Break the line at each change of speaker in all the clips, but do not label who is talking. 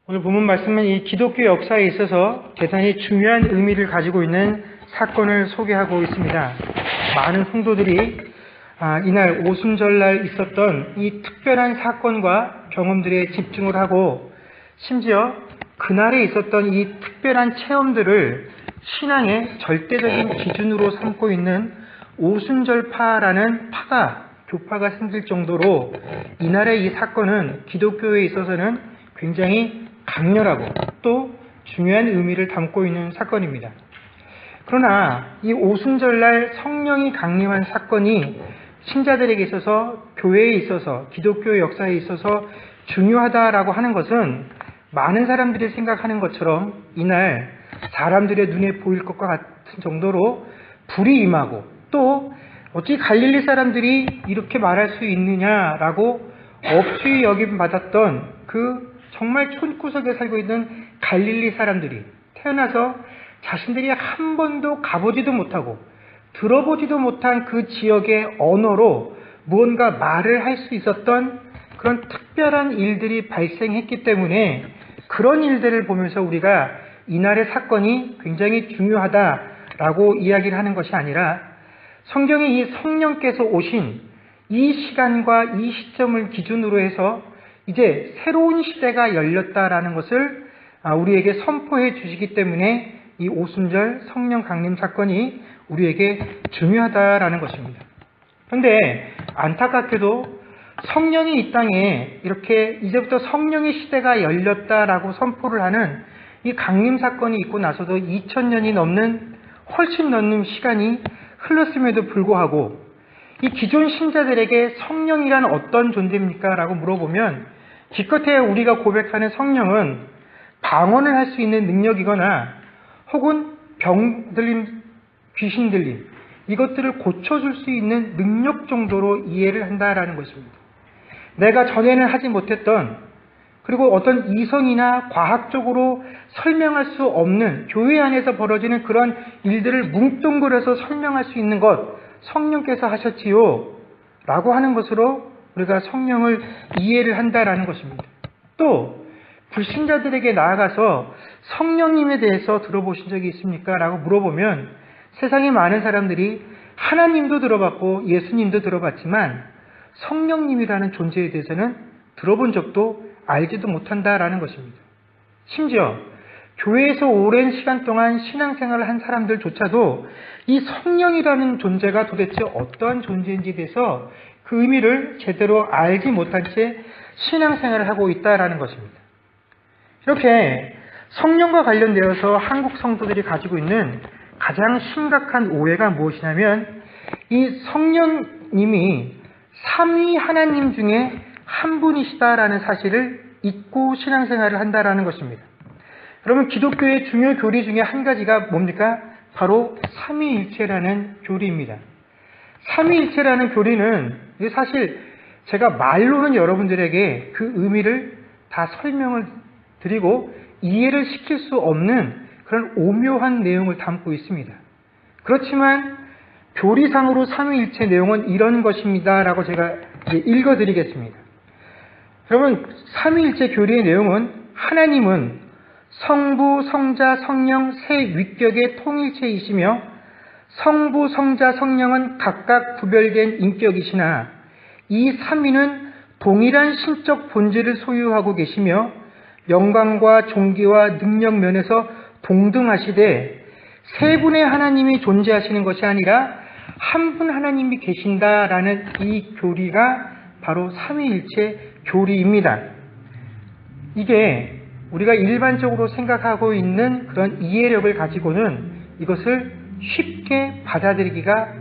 오늘 본문 말씀은 이 기독교 역사에 있어서 대단히 중요한 의미를 가지고 있는 사건을 소개하고 있습니다. 많은 성도들이 이날 오순절날 있었던 이 특별한 사건과 경험들에 집중을 하고 심지어 그날에 있었던 이 특별한 체험들을 신앙의 절대적인 기준으로 삼고 있는 오순절파라는 교파가 생길 정도로 이날의 이 사건은 기독교에 있어서는 굉장히 강렬하고 또 중요한 의미를 담고 있는 사건입니다. 그러나 이 오순절날 성령이 강림한 사건이 신자들에게 있어서, 교회에 있어서, 기독교 역사에 있어서 중요하다라고 하는 것은 많은 사람들이 생각하는 것처럼 이날 사람들의 눈에 보일 것과 같은 정도로 불이 임하고 또 어찌 갈릴리 사람들이 이렇게 말할 수 있느냐라고 없이 여김 받았던 그 정말 촌구석에 살고 있는 갈릴리 사람들이 태어나서 자신들이 한 번도 가보지도 못하고 들어보지도 못한 그 지역의 언어로 무언가 말을 할 수 있었던 그런 특별한 일들이 발생했기 때문에 그런 일들을 보면서 우리가 이날의 사건이 굉장히 중요하다라고 이야기를 하는 것이 아니라 성경에 이 성령께서 오신 이 시간과 이 시점을 기준으로 해서 이제 새로운 시대가 열렸다라는 것을 우리에게 선포해 주시기 때문에 이 오순절 성령 강림 사건이 우리에게 중요하다라는 것입니다. 그런데 안타깝게도 성령이 이 땅에 이렇게 이제부터 성령의 시대가 열렸다라고 선포를 하는 이 강림 사건이 있고 나서도 2000년이 넘는 훨씬 넘는 시간이 흘렀음에도 불구하고 이 기존 신자들에게 성령이란 어떤 존재입니까? 라고 물어보면 기껏해야 우리가 고백하는 성령은 방언을 할 수 있는 능력이거나 혹은 병 들림, 귀신 들림 이것들을 고쳐줄 수 있는 능력 정도로 이해를 한다라는 것입니다. 내가 전에는 하지 못했던 그리고 어떤 이성이나 과학적으로 설명할 수 없는 교회 안에서 벌어지는 그런 일들을 뭉뚱그려서 설명할 수 있는 것 성령께서 하셨지요 라고 하는 것으로 우리가 성령을 이해를 한다라는 것입니다. 또 불신자들에게 나아가서 성령님에 대해서 들어보신 적이 있습니까? 라고 물어보면 세상에 많은 사람들이 하나님도 들어봤고 예수님도 들어봤지만 성령님이라는 존재에 대해서는 들어본 적도 알지도 못한다라는 것입니다. 심지어 교회에서 오랜 시간 동안 신앙생활을 한 사람들조차도 이 성령이라는 존재가 도대체 어떠한 존재인지에 대해서 그 의미를 제대로 알지 못한 채 신앙생활을 하고 있다라는 것입니다. 이렇게 성령과 관련되어서 한국 성도들이 가지고 있는 가장 심각한 오해가 무엇이냐면 이 성령님이 삼위 하나님 중에 한 분이시다라는 사실을 잊고 신앙생활을 한다라는 것입니다. 그러면 기독교의 중요 교리 중에 한 가지가 뭡니까? 바로 삼위일체라는 교리입니다. 삼위일체라는 교리는 사실 제가 말로는 여러분들에게 그 의미를 다 설명을 드리고 이해를 시킬 수 없는 그런 오묘한 내용을 담고 있습니다. 그렇지만 교리상으로 삼위일체 내용은 이런 것입니다 라고 제가 읽어드리겠습니다. 여러분, 삼위일체 교리의 내용은 하나님은 성부, 성자, 성령 세 위격의 통일체이시며 성부, 성자, 성령은 각각 구별된 인격이시나 이 삼위는 동일한 신적 본질을 소유하고 계시며 영광과 존귀와 능력 면에서 동등하시되 세 분의 하나님이 존재하시는 것이 아니라 한 분 하나님이 계신다라는 이 교리가 바로 삼위일체 교리입니다. 이게 우리가 일반적으로 생각하고 있는 그런 이해력을 가지고는 이것을 쉽게 받아들이기가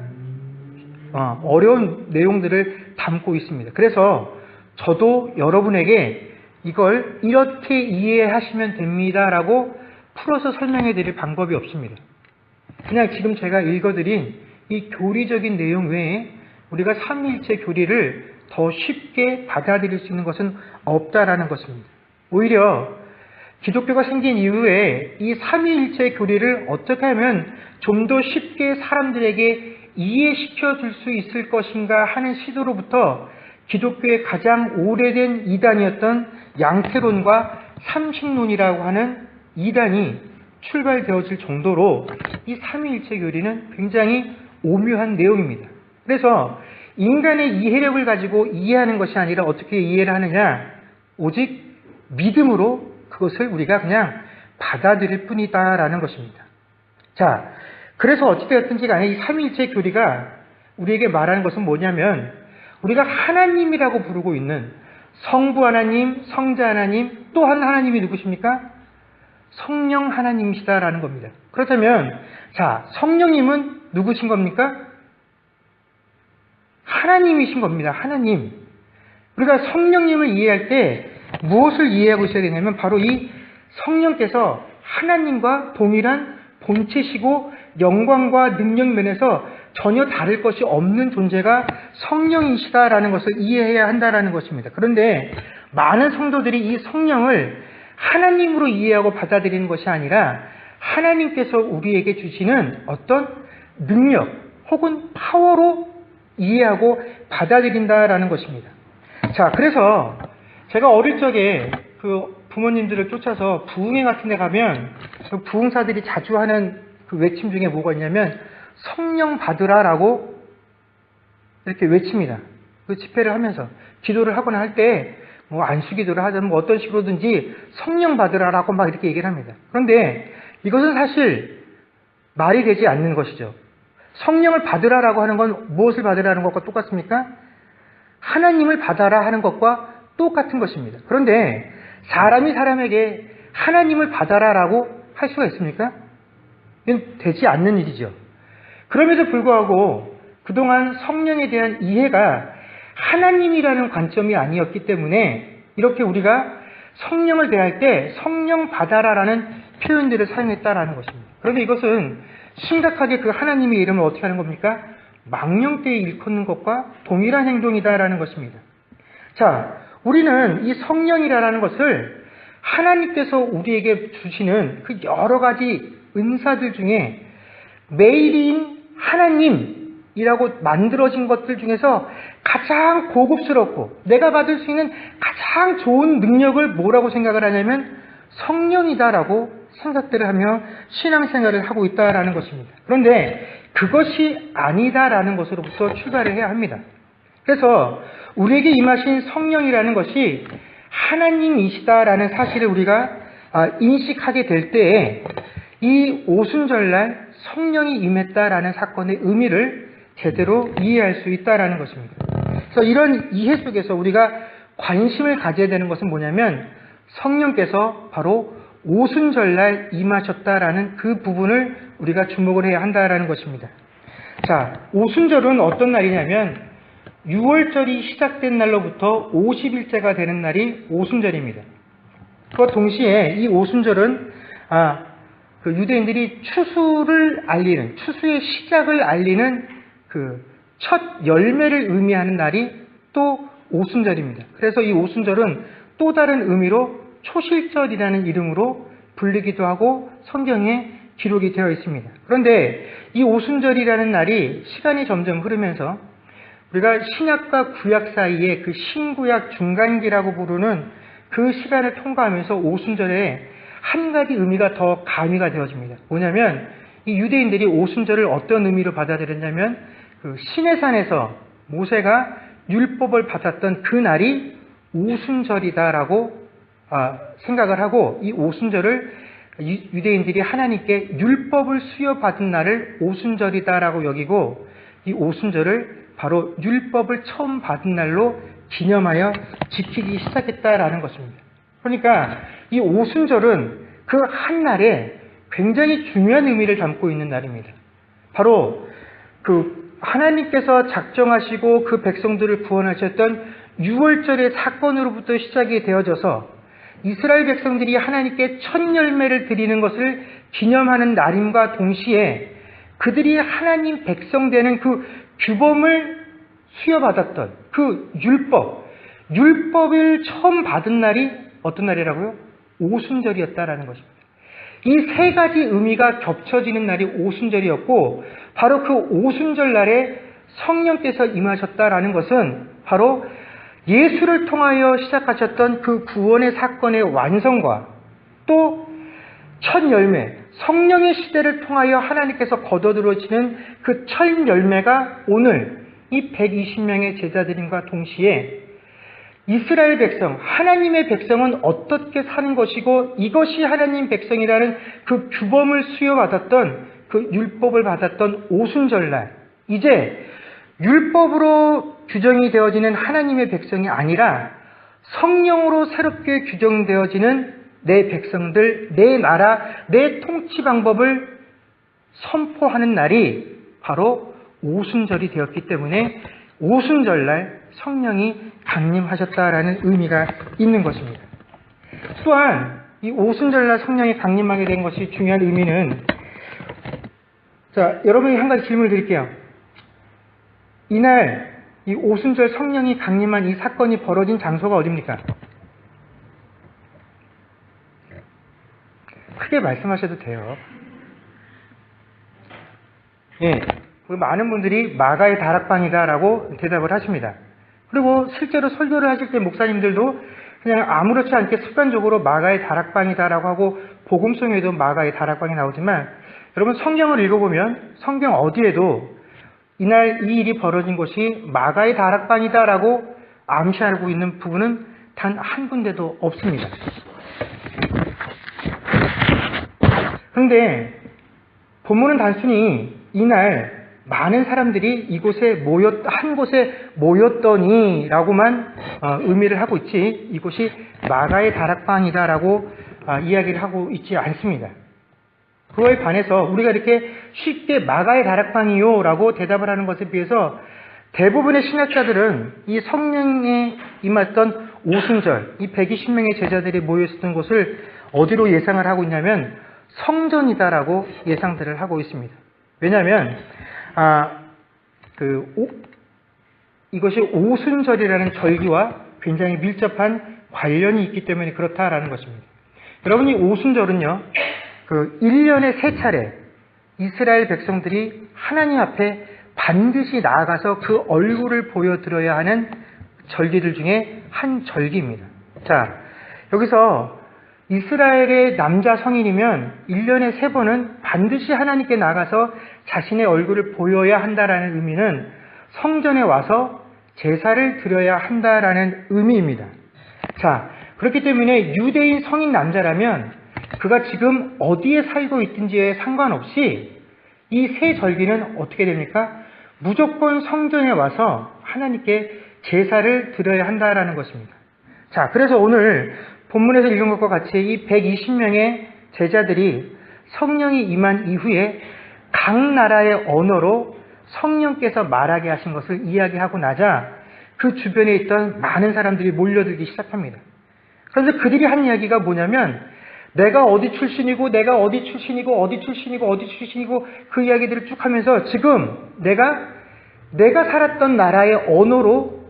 어려운 내용들을 담고 있습니다. 그래서 저도 여러분에게 이걸 이렇게 이해하시면 됩니다라고 풀어서 설명해 드릴 방법이 없습니다. 그냥 지금 제가 읽어드린 이 교리적인 내용 외에 우리가 삼위일체 교리를 더 쉽게 받아들일 수 있는 것은 없다라는 것입니다. 오히려 기독교가 생긴 이후에 이 삼위일체 교리를 어떻게 하면 좀 더 쉽게 사람들에게 이해시켜 줄 수 있을 것인가 하는 시도로부터 기독교의 가장 오래된 이단이었던 양태론과 삼신론이라고 하는 이단이 출발되어질 정도로 이 삼위일체 교리는 굉장히 오묘한 내용입니다. 그래서 인간의 이해력을 가지고 이해하는 것이 아니라 어떻게 이해를 하느냐, 오직 믿음으로 그것을 우리가 그냥 받아들일 뿐이다라는 것입니다. 자, 그래서 어찌되었든지 간에 이 삼위일체 교리가 우리에게 말하는 것은 뭐냐면, 우리가 하나님이라고 부르고 있는 성부 하나님, 성자 하나님, 또 한 하나님이 누구십니까? 성령 하나님이시다라는 겁니다. 그렇다면 자, 성령님은 누구신 겁니까? 하나님이신 겁니다. 하나님. 우리가 성령님을 이해할 때 무엇을 이해하고 있어야 되냐면 바로 이 성령께서 하나님과 동일한 본체시고 영광과 능력 면에서 전혀 다를 것이 없는 존재가 성령이시다라는 것을 이해해야 한다라는 것입니다. 그런데 많은 성도들이 이 성령을 하나님으로 이해하고 받아들이는 것이 아니라 하나님께서 우리에게 주시는 어떤 능력 혹은 파워로 이해하고 받아들인다라는 것입니다. 자, 그래서 제가 어릴 적에 그 부모님들을 쫓아서 부흥회 같은 데 가면 그 부흥사들이 자주 하는 그 외침 중에 뭐가 있냐면 성령 받으라라고 이렇게 외칩니다. 그 집회를 하면서 기도를 하거나 할 때 뭐 안수기도를 하든 뭐 어떤 식으로든지 성령 받으라라고 막 이렇게 얘기를 합니다. 그런데 이것은 사실 말이 되지 않는 것이죠. 성령을 받으라라고 하는 건 무엇을 받으라는 것과 똑같습니까? 하나님을 받아라 하는 것과 똑같은 것입니다. 그런데 사람이 사람에게 하나님을 받아라라고 할 수가 있습니까? 이건 되지 않는 일이죠. 그럼에도 불구하고 그동안 성령에 대한 이해가 하나님이라는 관점이 아니었기 때문에 이렇게 우리가 성령을 대할 때 성령 받아라라는 표현들을 사용했다라는 것입니다. 그런데 이것은 심각하게 그 하나님의 이름을 어떻게 하는 겁니까? 망령되이 일컫는 것과 동일한 행동이다라는 것입니다. 자, 우리는 이 성령이라는 것을 하나님께서 우리에게 주시는 그 여러 가지 은사들 중에 매일인 하나님이라고 만들어진 것들 중에서 가장 고급스럽고 내가 받을 수 있는 가장 좋은 능력을 뭐라고 생각을 하냐면 성령이다라고 생각들을 하며 신앙생활을 하고 있다라는 것입니다. 그런데 그것이 아니다라는 것으로부터 출발을 해야 합니다. 그래서 우리에게 임하신 성령이라는 것이 하나님이시다라는 사실을 우리가 인식하게 될 때에 이 오순절날 성령이 임했다라는 사건의 의미를 제대로 이해할 수 있다라는 것입니다. 그래서 이런 이해 속에서 우리가 관심을 가져야 되는 것은 뭐냐면 성령께서 바로 오순절날 임하셨다라는 그 부분을 우리가 주목을 해야 한다라는 것입니다. 자, 오순절은 어떤 날이냐면 6월절이 시작된 날로부터 50일째가 되는 날이 오순절입니다. 그와 동시에 이 오순절은 그 유대인들이 추수를 알리는, 추수의 시작을 알리는 그 첫 열매를 의미하는 날이 또 오순절입니다. 그래서 이 오순절은 또 다른 의미로 초실절이라는 이름으로 불리기도 하고 성경에 기록이 되어 있습니다. 그런데 이 오순절이라는 날이 시간이 점점 흐르면서 우리가 신약과 구약 사이에 그 신구약 중간기라고 부르는 그 시간을 통과하면서 오순절에 한 가지 의미가 더 가미가 되어집니다. 뭐냐면 이 유대인들이 오순절을 어떤 의미로 받아들였냐면 그 시내산에서 모세가 율법을 받았던 그 날이 오순절이다라고 생각을 하고 이 오순절을 유대인들이 하나님께 율법을 수여받은 날을 오순절이다라고 여기고 이 오순절을 바로 율법을 처음 받은 날로 기념하여 지키기 시작했다라는 것입니다. 그러니까 이 오순절은 그 한 날에 굉장히 중요한 의미를 담고 있는 날입니다. 바로 그 하나님께서 작정하시고 그 백성들을 구원하셨던 6월절의 사건으로부터 시작이 되어져서 이스라엘 백성들이 하나님께 첫 열매를 드리는 것을 기념하는 날임과 동시에 그들이 하나님 백성 되는 그 규범을 수여받았던 그 율법을 처음 받은 날이 어떤 날이라고요? 오순절이었다라는 것입니다. 이 세 가지 의미가 겹쳐지는 날이 오순절이었고 바로 그 오순절 날에 성령께서 임하셨다라는 것은 바로 예수를 통하여 시작하셨던 그 구원의 사건의 완성과 또 첫 열매, 성령의 시대를 통하여 하나님께서 거둬들어지는 그 첫 열매가 오늘 이 120명의 제자들임과 동시에 이스라엘 백성, 하나님의 백성은 어떻게 사는 것이고 이것이 하나님 백성이라는 그 규범을 수여받았던 그 율법을 받았던 오순절날, 이제 율법으로 규정이 되어지는 하나님의 백성이 아니라 성령으로 새롭게 규정되어지는 내 백성들, 내 나라, 내 통치 방법을 선포하는 날이 바로 오순절이 되었기 때문에 오순절날 성령이 강림하셨다라는 의미가 있는 것입니다. 또한 이 오순절날 성령이 강림하게 된 것이 중요한 의미는, 자, 여러분이 한 가지 질문을 드릴게요. 이날 이 오순절 성령이 강림한 이 사건이 벌어진 장소가 어디입니까? 크게 말씀하셔도 돼요. 예, 많은 분들이 마가의 다락방이다라고 대답을 하십니다. 그리고 실제로 설교를 하실 때 목사님들도 그냥 아무렇지 않게 습관적으로 마가의 다락방이다라고 하고 복음성에도 마가의 다락방이 나오지만, 여러분 성경을 읽어보면 성경 어디에도 이날 이 일이 벌어진 곳이 마가의 다락방이다라고 암시하고 있는 부분은 단 한 군데도 없습니다. 그런데 본문은 단순히 이날 많은 사람들이 이곳에 한 곳에 모였더니라고만 의미를 하고 있지, 이곳이 마가의 다락방이다라고 이야기를 하고 있지 않습니다. 그거에 반해서 우리가 이렇게 쉽게 마가의 다락방이요라고 대답을 하는 것에 비해서 대부분의 신학자들은 이 성령에 임했던 오순절, 이 120명의 제자들이 모여있었던 곳을 어디로 예상을 하고 있냐면 성전이다라고 예상들을 하고 있습니다. 왜냐하면 이것이 오순절이라는 절기와 굉장히 밀접한 관련이 있기 때문에 그렇다라는 것입니다. 여러분, 이 오순절은요, 1년에 3차례 이스라엘 백성들이 하나님 앞에 반드시 나아가서 그 얼굴을 보여드려야 하는 절기들 중에 한 절기입니다. 자, 여기서 이스라엘의 남자 성인이면 1년에 3번은 반드시 하나님께 나가서 자신의 얼굴을 보여야 한다라는 의미는 성전에 와서 제사를 드려야 한다라는 의미입니다. 자, 그렇기 때문에 유대인 성인 남자라면 그가 지금 어디에 살고 있든지에 상관없이 이 세 절기는 어떻게 됩니까? 무조건 성전에 와서 하나님께 제사를 드려야 한다라는 것입니다. 자, 그래서 오늘 본문에서 읽은 것과 같이 이 120명의 제자들이 성령이 임한 이후에 각 나라의 언어로 성령께서 말하게 하신 것을 이야기하고 나자 그 주변에 있던 많은 사람들이 몰려들기 시작합니다. 그런데 그들이 한 이야기가 뭐냐면, 내가 어디 출신이고 내가 어디 출신이고 어디 출신이고 어디 출신이고 그 이야기들을 쭉 하면서 지금 내가 살았던 나라의 언어로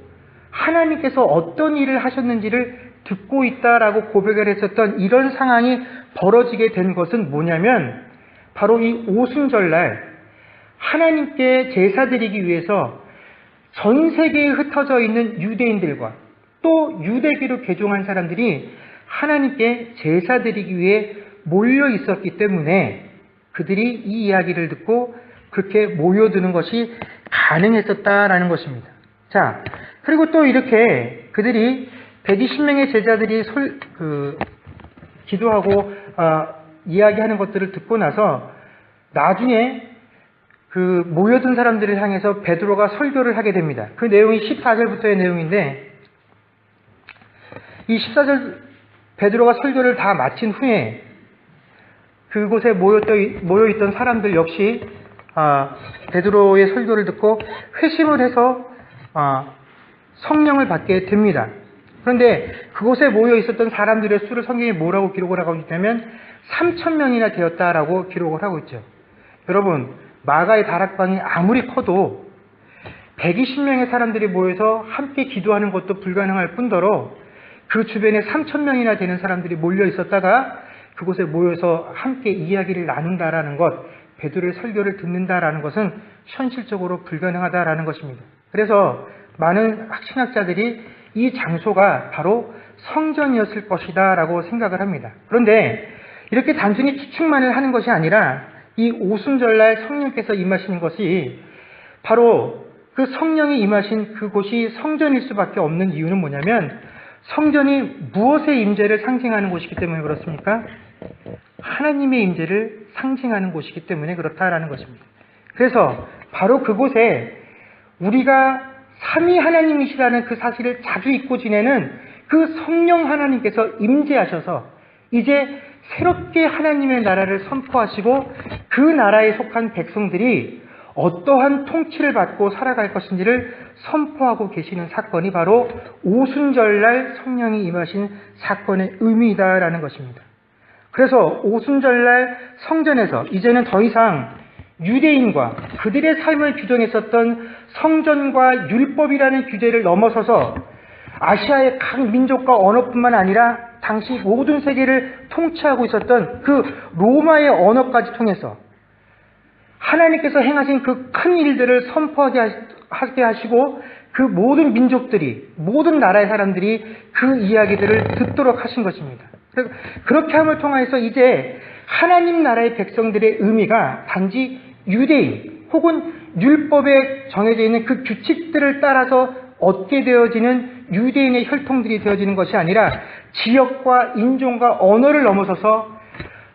하나님께서 어떤 일을 하셨는지를 듣고 있다라고 고백을 했었던 이런 상황이 벌어지게 된 것은 뭐냐면, 바로 이 오순절날 하나님께 제사 드리기 위해서 전 세계에 흩어져 있는 유대인들과 또 유대교로 개종한 사람들이 하나님께 제사 드리기 위해 몰려 있었기 때문에 그들이 이 이야기를 듣고 그렇게 모여드는 것이 가능했었다라는 것입니다. 자, 그리고 또 이렇게 그들이 120명의 제자들이 기도하고 이야기하는 것들을 듣고 나서 나중에 그 모여든 사람들을 향해서 베드로가 설교를 하게 됩니다. 그 내용이 14절부터의 내용인데, 이 14절 베드로가 설교를 다 마친 후에 그곳에 모여있던 사람들 역시 베드로의 설교를 듣고 회심을 해서 성령을 받게 됩니다. 그런데 그곳에 모여 있었던 사람들의 수를 성경이 뭐라고 기록을 하고 있냐면 3,000명이나 되었다라고 기록을 하고 있죠. 여러분, 마가의 다락방이 아무리 커도 120명의 사람들이 모여서 함께 기도하는 것도 불가능할 뿐더러 그 주변에 3,000명이나 되는 사람들이 몰려 있었다가 그곳에 모여서 함께 이야기를 나눈다라는 것, 베드로의 설교를 듣는다라는 것은 현실적으로 불가능하다라는 것입니다. 그래서 많은 신학자들이 이 장소가 바로 성전이었을 것이다 라고 생각을 합니다. 그런데 이렇게 단순히 추측만을 하는 것이 아니라 이 오순절날 성령께서 임하시는 것이 바로 그 성령이 임하신 그곳이 성전일 수밖에 없는 이유는 뭐냐면 성전이 무엇의 임재를 상징하는 곳이기 때문에 그렇습니까? 하나님의 임재를 상징하는 곳이기 때문에 그렇다라는 것입니다. 그래서 바로 그곳에 우리가 삼위 하나님이시라는 그 사실을 자주 잊고 지내는 그 성령 하나님께서 임재하셔서 이제 새롭게 하나님의 나라를 선포하시고 그 나라에 속한 백성들이 어떠한 통치를 받고 살아갈 것인지를 선포하고 계시는 사건이 바로 오순절날 성령이 임하신 사건의 의미이다라는 것입니다. 그래서 오순절날 성전에서 이제는 더 이상 유대인과 그들의 삶을 규정했었던 성전과 율법이라는 규제를 넘어서서 아시아의 각 민족과 언어뿐만 아니라 당시 모든 세계를 통치하고 있었던 그 로마의 언어까지 통해서 하나님께서 행하신 그 큰 일들을 선포하게 하시고 그 모든 민족들이, 모든 나라의 사람들이 그 이야기들을 듣도록 하신 것입니다. 그렇게 함을 통해서 이제 하나님 나라의 백성들의 의미가 단지 유대인 혹은 율법에 정해져 있는 그 규칙들을 따라서 얻게 되어지는 유대인의 혈통들이 되어지는 것이 아니라 지역과 인종과 언어를 넘어서서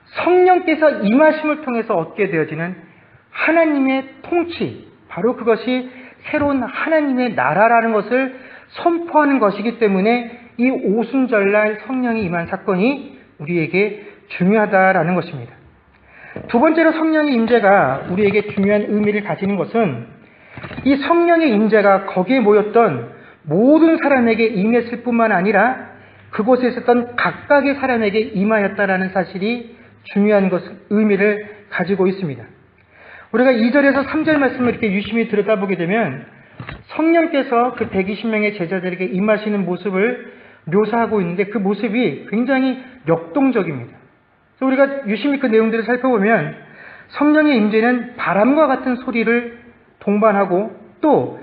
성령께서 임하심을 통해서 얻게 되어지는 하나님의 통치, 바로 그것이 새로운 하나님의 나라라는 것을 선포하는 것이기 때문에 이 오순절날 성령이 임한 사건이 우리에게 중요하다라는 것입니다. 두 번째로 성령의 임재가 우리에게 중요한 의미를 가지는 것은 이 성령의 임재가 거기에 모였던 모든 사람에게 임했을 뿐만 아니라 그곳에 있었던 각각의 사람에게 임하였다라는 사실이 중요한 의미를 가지고 있습니다. 우리가 2절에서 3절 말씀을 이렇게 유심히 들여다보게 되면 성령께서 그 120명의 제자들에게 임하시는 모습을 묘사하고 있는데 그 모습이 굉장히 역동적입니다. 그래서 우리가 유심히 그 내용들을 살펴보면 성령의 임재는 바람과 같은 소리를 동반하고 또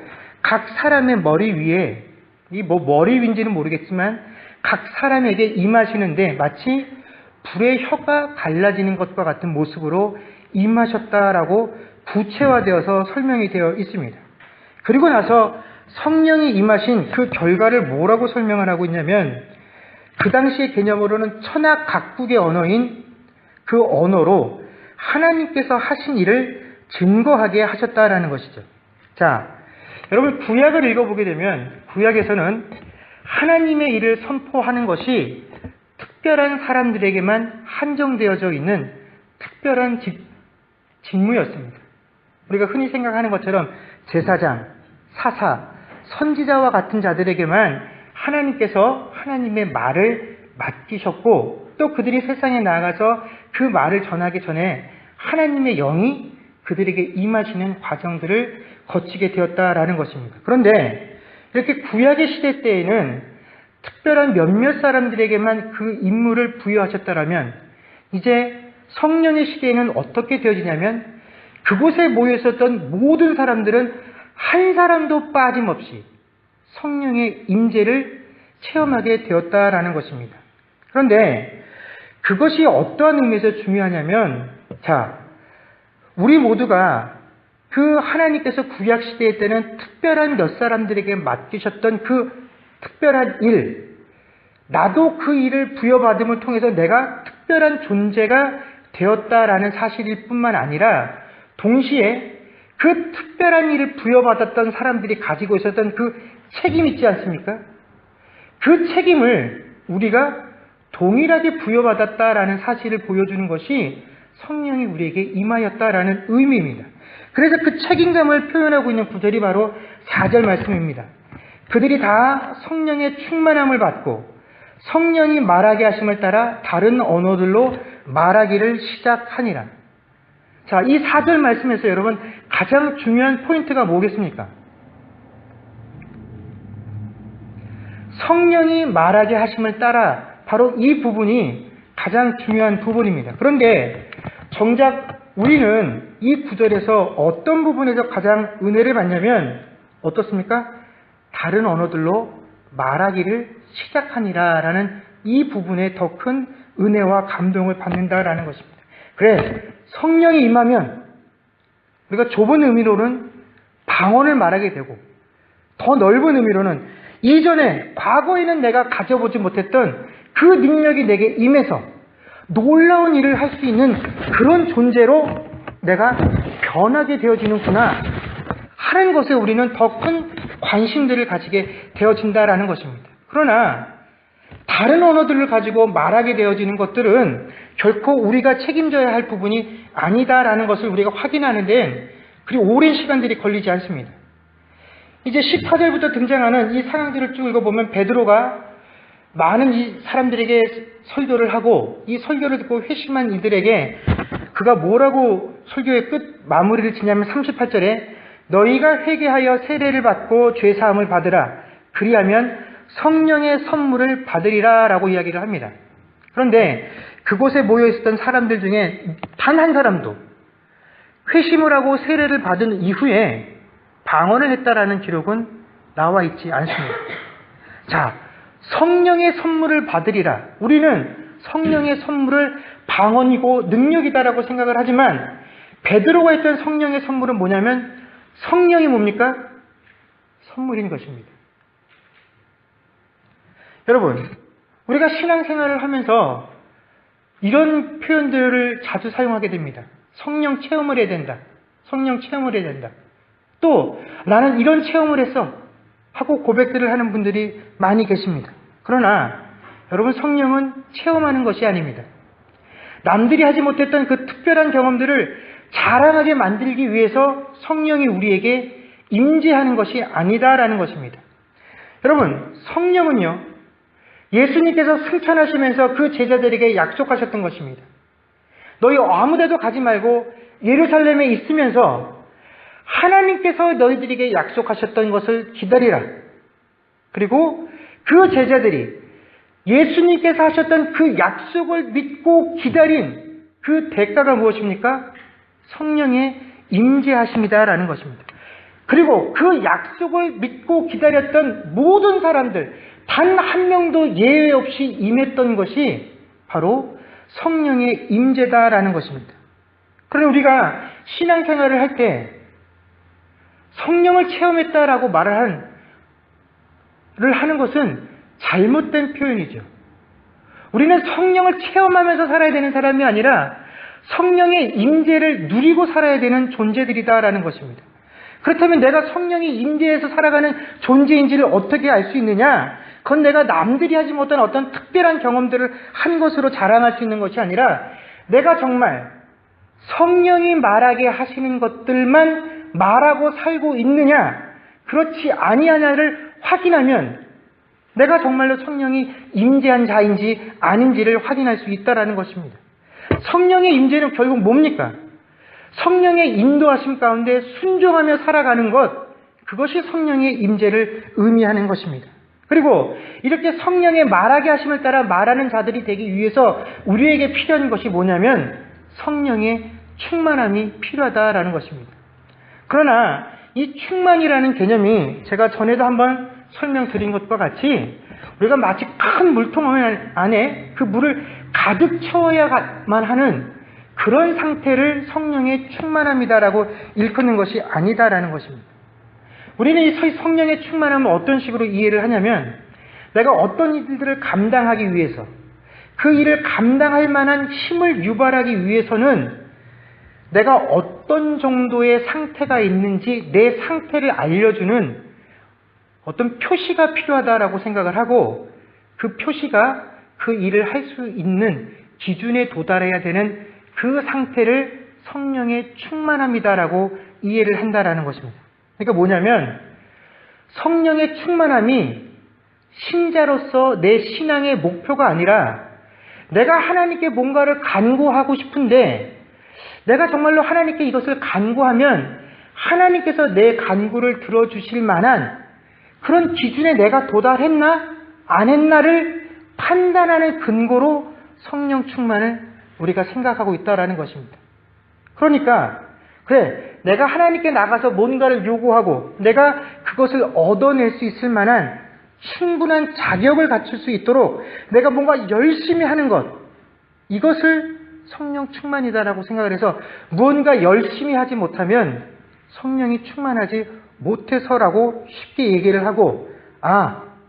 각 사람의 머리 위에, 이 머리 위인지는 모르겠지만 각 사람에게 임하시는데 마치 불의 혀가 갈라지는 것과 같은 모습으로 임하셨다라고 구체화되어서 설명이 되어 있습니다. 그리고 나서 성령이 임하신 그 결과를 뭐라고 설명을 하고 있냐면 그 당시의 개념으로는 천하 각국의 언어인 그 언어로 하나님께서 하신 일을 증거하게 하셨다라는 것이죠. 자, 여러분 구약을 읽어보게 되면 구약에서는 하나님의 일을 선포하는 것이 특별한 사람들에게만 한정되어져 있는 특별한 직무였습니다. 우리가 흔히 생각하는 것처럼 제사장, 사사, 선지자와 같은 자들에게만 하나님께서 하나님의 말을 맡기셨고 또 그들이 세상에 나아가서 그 말을 전하기 전에 하나님의 영이 그들에게 임하시는 과정들을 거치게 되었다라는 것입니다. 그런데 이렇게 구약의 시대 때에는 특별한 몇몇 사람들에게만 그 임무를 부여하셨다라면 이제 성령의 시대에는 어떻게 되어지냐면 그곳에 모여 있었던 모든 사람들은 한 사람도 빠짐없이 성령의 임재를 체험하게 되었다라는 것입니다. 그런데 그것이 어떠한 의미에서 중요하냐면 자, 우리 모두가 그 하나님께서 구약 시대 때는 특별한 몇 사람들에게 맡기셨던 그 특별한 일, 나도 그 일을 부여받음을 통해서 내가 특별한 존재가 되었다라는 사실일 뿐만 아니라 동시에 그 특별한 일을 부여받았던 사람들이 가지고 있었던 그 책임 있지 않습니까? 그 책임을 우리가 동일하게 부여받았다라는 사실을 보여주는 것이 성령이 우리에게 임하였다라는 의미입니다. 그래서 그 책임감을 표현하고 있는 구절이 바로 4절 말씀입니다. 그들이 다 성령의 충만함을 받고 성령이 말하게 하심을 따라 다른 언어들로 말하기를 시작하니라. 자, 이 4절 말씀에서 여러분 가장 중요한 포인트가 뭐겠습니까? 성령이 말하게 하심을 따라 바로 이 부분이 가장 중요한 부분입니다. 그런데 정작 우리는 이 구절에서 어떤 부분에서 가장 은혜를 받냐면 어떻습니까? 다른 언어들로 말하기를 시작하니라라는 이 부분에 더 큰 은혜와 감동을 받는다라는 것입니다. 그래, 성령이 임하면 우리가 좁은 의미로는 방언을 말하게 되고, 더 넓은 의미로는 이전에 과거에는 내가 가져보지 못했던 그 능력이 내게 임해서 놀라운 일을 할 수 있는 그런 존재로 내가 변하게 되어지는구나 하는 것에 우리는 더 큰 관심들을 가지게 되어진다라는 것입니다. 그러나 다른 언어들을 가지고 말하게 되어지는 것들은 결코 우리가 책임져야 할 부분이 아니다라는 것을 우리가 확인하는 데는 그리 오랜 시간들이 걸리지 않습니다. 이제 14절부터 등장하는 이 상황들을 쭉 읽어보면 베드로가 많은 이 사람들에게 설교를 하고 이 설교를 듣고 회심한 이들에게 그가 뭐라고 설교의 끝 마무리를 짓냐면 38절에 너희가 회개하여 세례를 받고 죄사함을 받으라. 그리하면 성령의 선물을 받으리라 라고 이야기를 합니다. 그런데 그곳에 모여 있었던 사람들 중에 단 한 사람도 회심을 하고 세례를 받은 이후에 방언을 했다라는 기록은 나와 있지 않습니다. 자, 성령의 선물을 받으리라. 우리는 성령의 선물을 방언이고 능력이다라고 생각을 하지만 베드로가 했던 성령의 선물은 뭐냐면 성령이 뭡니까? 선물인 것입니다. 여러분, 우리가 신앙생활을 하면서 이런 표현들을 자주 사용하게 됩니다. 성령 체험을 해야 된다. 성령 체험을 해야 된다. 또 나는 이런 체험을 했어 하고 고백들을 하는 분들이 많이 계십니다. 그러나 여러분, 성령은 체험하는 것이 아닙니다. 남들이 하지 못했던 그 특별한 경험들을 자랑하게 만들기 위해서 성령이 우리에게 임재하는 것이 아니다라는 것입니다. 여러분, 성령은요, 예수님께서 승천하시면서 그 제자들에게 약속하셨던 것입니다. 너희 아무데도 가지 말고 예루살렘에 있으면서 하나님께서 너희들에게 약속하셨던 것을 기다리라. 그리고 그 제자들이 예수님께서 하셨던 그 약속을 믿고 기다린 그 대가가 무엇입니까? 성령의 임재하심이다라는 것입니다. 그리고 그 약속을 믿고 기다렸던 모든 사람들, 단 한 명도 예외 없이 임했던 것이 바로 성령의 임재다라는 것입니다. 그런데 우리가 신앙생활을 할 때 성령을 체험했다라고 말을 하는 것은 잘못된 표현이죠. 우리는 성령을 체험하면서 살아야 되는 사람이 아니라 성령의 임재를 누리고 살아야 되는 존재들이다라는 것입니다. 그렇다면 내가 성령이 임재해서 살아가는 존재인지를 어떻게 알 수 있느냐? 그건 내가 남들이 하지 못한 어떤 특별한 경험들을 한 것으로 자랑할 수 있는 것이 아니라 내가 정말 성령이 말하게 하시는 것들만 말하고 살고 있느냐, 그렇지 아니하냐를 확인하면 내가 정말로 성령이 임재한 자인지 아닌지를 확인할 수 있다는 것입니다. 성령의 임재는 결국 뭡니까? 성령의 인도하심 가운데 순종하며 살아가는 것, 그것이 성령의 임재를 의미하는 것입니다. 그리고 이렇게 성령의 말하게 하심을 따라 말하는 자들이 되기 위해서 우리에게 필요한 것이 뭐냐면 성령의 충만함이 필요하다라는 것입니다. 그러나 이 충만이라는 개념이 제가 전에도 한번 설명드린 것과 같이 우리가 마치 큰 물통 안에 그 물을 가득 채워야만 하는 그런 상태를 성령의 충만함이다라고 일컫는 것이 아니다라는 것입니다. 우리는 이 성령의 충만함을 어떤 식으로 이해를 하냐면 내가 어떤 일들을 감당하기 위해서 그 일을 감당할 만한 힘을 유발하기 위해서는 내가 어떤 정도의 상태가 있는지 내 상태를 알려주는 어떤 표시가 필요하다라고 생각을 하고 그 표시가 그 일을 할 수 있는 기준에 도달해야 되는 그 상태를 성령의 충만함이다라고 이해를 한다라는 것입니다. 그러니까 뭐냐면 성령의 충만함이 신자로서 내 신앙의 목표가 아니라 내가 하나님께 뭔가를 간구하고 싶은데 내가 정말로 하나님께 이것을 간구하면 하나님께서 내 간구를 들어주실 만한 그런 기준에 내가 도달했나 안 했나를 판단하는 근거로 성령 충만을 우리가 생각하고 있다라는 것입니다. 그러니까 그래, 내가 하나님께 나가서 뭔가를 요구하고 내가 그것을 얻어낼 수 있을 만한 충분한 자격을 갖출 수 있도록 내가 뭔가 열심히 하는 것, 이것을 성령 충만이다라고 생각을 해서 무언가 열심히 하지 못하면 성령이 충만하지 못해서라고 쉽게 얘기를 하고,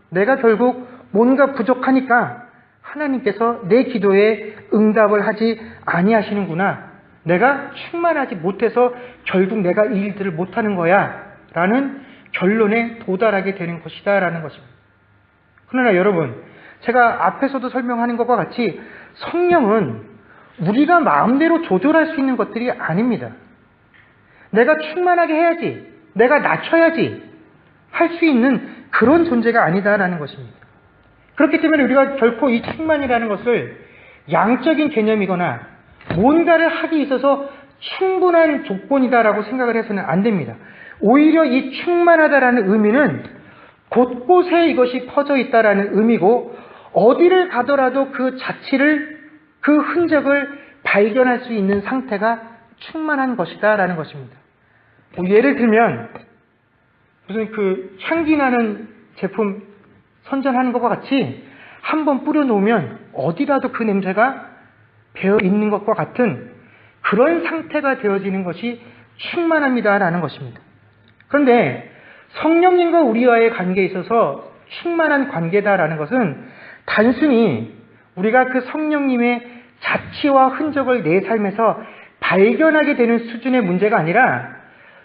내가 결국 뭔가 부족하니까 하나님께서 내 기도에 응답을 하지 아니하시는구나. 내가 충만하지 못해서 결국 내가 이 일들을 못하는 거야 라는 결론에 도달하게 되는 것이다 라는 것입니다. 그러나 여러분, 제가 앞에서도 설명하는 것과 같이 성령은 우리가 마음대로 조절할 수 있는 것들이 아닙니다. 내가 충만하게 해야지, 내가 낮춰야지 할 수 있는 그런 존재가 아니다라는 것입니다. 그렇기 때문에 우리가 결코 이 충만이라는 것을 양적인 개념이거나 뭔가를 하기 있어서 충분한 조건이다라고 생각을 해서는 안 됩니다. 오히려 이 충만하다라는 의미는 곳곳에 이것이 퍼져 있다라는 의미고, 어디를 가더라도 그 자취를, 그 흔적을 발견할 수 있는 상태가 충만한 것이다라는 것입니다. 예를 들면 무슨 그 향기 나는 제품 선전하는 것과 같이 한번 뿌려놓으면 어디라도 그 냄새가 배어 있는 것과 같은 그런 상태가 되어지는 것이 충만합니다라는 것입니다. 그런데 성령님과 우리와의 관계에 있어서 충만한 관계다라는 것은 단순히 우리가 그 성령님의 자취와 흔적을 내 삶에서 발견하게 되는 수준의 문제가 아니라,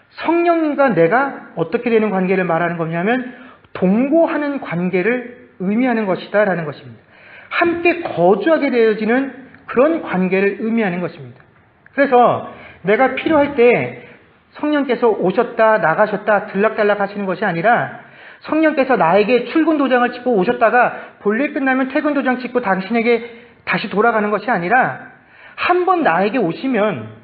성령님과 내가 어떻게 되는 관계를 말하는 거냐면 동거하는 관계를 의미하는 것이다 라는 것입니다. 함께 거주하게 되어지는 그런 관계를 의미하는 것입니다. 그래서 내가 필요할 때 성령께서 오셨다 나가셨다 들락달락 하시는 것이 아니라, 성령께서 나에게 출근 도장을 찍고 오셨다가 볼일 끝나면 퇴근 도장 찍고 당신에게 다시 돌아가는 것이 아니라, 한번 나에게 오시면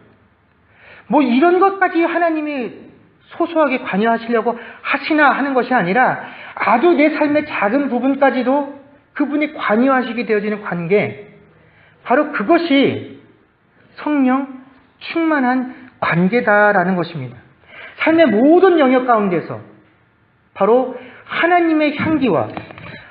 뭐 이런 것까지 하나님이 소소하게 관여하시려고 하시나 하는 것이 아니라, 아주 내 삶의 작은 부분까지도 그분이 관여하시게 되어지는 관계, 바로 그것이 성령 충만한 관계다라는 것입니다. 삶의 모든 영역 가운데서 바로 하나님의 향기와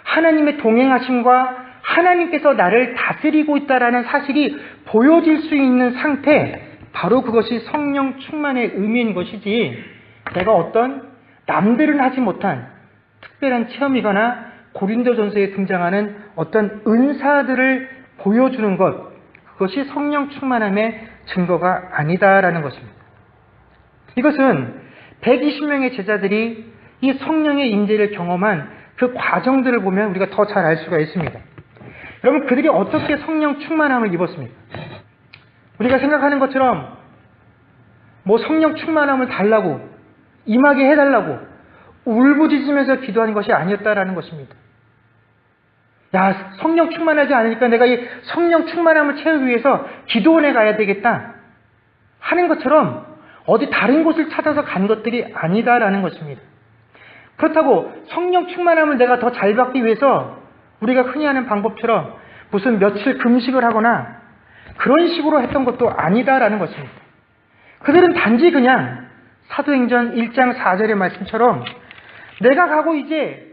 하나님의 동행하심과 하나님께서 나를 다스리고 있다라는 사실이 보여질 수 있는 상태, 바로 그것이 성령 충만의 의미인 것이지, 내가 어떤 남들은 하지 못한 특별한 체험이거나 고린도전서에 등장하는 어떤 은사들을 보여주는 것, 그것이 성령 충만함의 증거가 아니다라는 것입니다. 이것은 120명의 제자들이 이 성령의 임재를 경험한 그 과정들을 보면 우리가 더 잘 알 수가 있습니다. 여러분, 그들이 어떻게 성령 충만함을 입었습니까? 우리가 생각하는 것처럼 뭐 성령 충만함을 달라고, 임하게 해달라고 울부짖으면서 기도하는 것이 아니었다라는 것입니다. 야, 성령 충만하지 않으니까 내가 이 성령 충만함을 채우기 위해서 기도원에 가야 되겠다 하는 것처럼 어디 다른 곳을 찾아서 간 것들이 아니다라는 것입니다. 그렇다고 성령 충만함을 내가 더 잘 받기 위해서 우리가 흔히 하는 방법처럼 무슨 며칠 금식을 하거나 그런 식으로 했던 것도 아니다라는 것입니다. 그들은 단지 그냥 사도행전 1장 4절의 말씀처럼 내가 가고 이제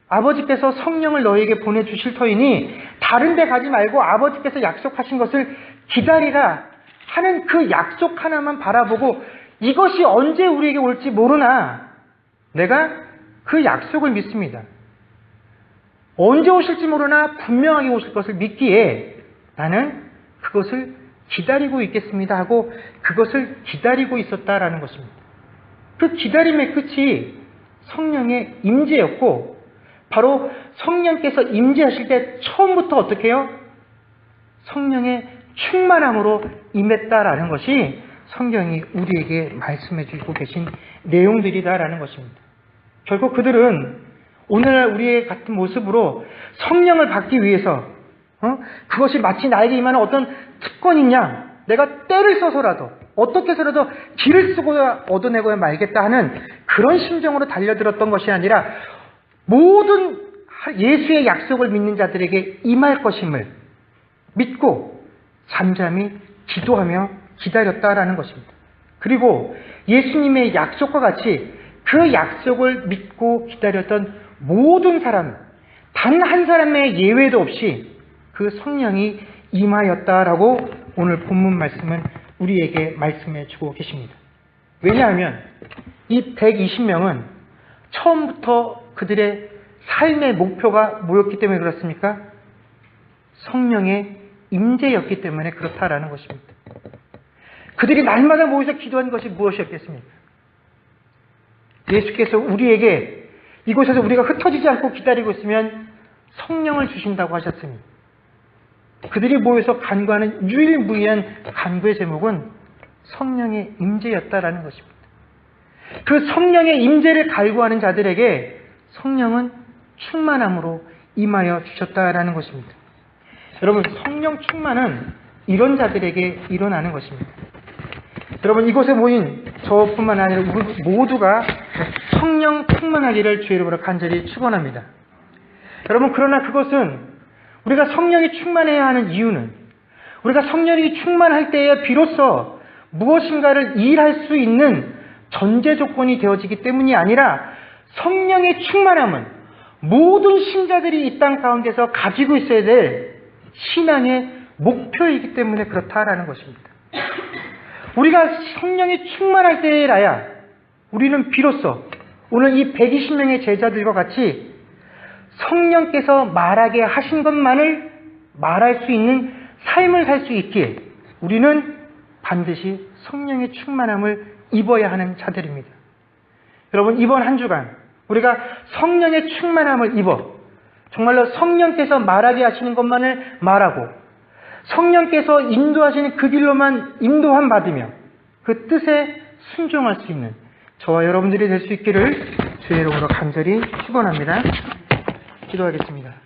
아버지께서 성령을 너에게 보내주실 터이니 다른 데 가지 말고 아버지께서 약속하신 것을 기다리라 하는 그 약속 하나만 바라보고, 이것이 언제 우리에게 올지 모르나 내가 그 약속을 믿습니다. 언제 오실지 모르나 분명하게 오실 것을 믿기에 나는 그것을 기다리고 있겠습니다 하고 그것을 기다리고 있었다라는 것입니다. 그 기다림의 끝이 성령의 임재였고, 바로 성령께서 임재하실 때 처음부터 어떻게 해요? 성령의 충만함으로 임했다라는 것이 성경이 우리에게 말씀해 주고 계신 내용들이다라는 것입니다. 결국 그들은 오늘날 우리의 같은 모습으로 성령을 받기 위해서 그것이 마치 나에게 임하는 어떤 특권이냐, 내가 때를 써서라도 어떻게 해서라도 길을 쓰고 얻어내고야 말겠다 하는 그런 심정으로 달려들었던 것이 아니라, 모든 예수의 약속을 믿는 자들에게 임할 것임을 믿고 잠잠히 기도하며 기다렸다라는 것입니다. 그리고 예수님의 약속과 같이 그 약속을 믿고 기다렸던 모든 사람, 단 한 사람의 예외도 없이 그 성령이 임하였다라고 오늘 본문 말씀은 우리에게 말씀해 주고 계십니다. 왜냐하면 이 120명은 처음부터 그들의 삶의 목표가 뭐였기 때문에 그렇습니까? 성령의 임재였기 때문에 그렇다라는 것입니다. 그들이 날마다 모여서 기도한 것이 무엇이었겠습니까? 예수께서 우리에게 이곳에서 우리가 흩어지지 않고 기다리고 있으면 성령을 주신다고 하셨습니다. 그들이 모여서 간구하는 유일무이한 간구의 제목은 성령의 임재였다라는 것입니다. 그 성령의 임재를 갈구하는 자들에게 성령은 충만함으로 임하여 주셨다라는 것입니다. 여러분, 성령 충만은 이런 자들에게 일어나는 것입니다. 여러분, 이곳에 모인 저뿐만 아니라 우리 모두가 성령 충만하기를 주의 이름으로 간절히 축원합니다. 여러분, 그러나 그것은 우리가 성령이 충만해야 하는 이유는 우리가 성령이 충만할 때에 비로소 무엇인가를 일할 수 있는 전제 조건이 되어지기 때문이 아니라 성령의 충만함은 모든 신자들이 이 땅 가운데서 가지고 있어야 될 신앙의 목표이기 때문에 그렇다라는 것입니다. 우리가 성령이 충만할 때라야 우리는 비로소 오늘 이 120명의 제자들과 같이 성령께서 말하게 하신 것만을 말할 수 있는 삶을 살 수 있기에 우리는 반드시 성령의 충만함을 입어야 하는 자들입니다. 여러분, 이번 한 주간 우리가 성령의 충만함을 입어 정말로 성령께서 말하게 하시는 것만을 말하고 성령께서 인도하시는 그 길로만 인도함 받으며 그 뜻에 순종할 수 있는 저와 여러분들이 될 수 있기를 주의 이름으로 간절히 축원합니다. 기도하겠습니다.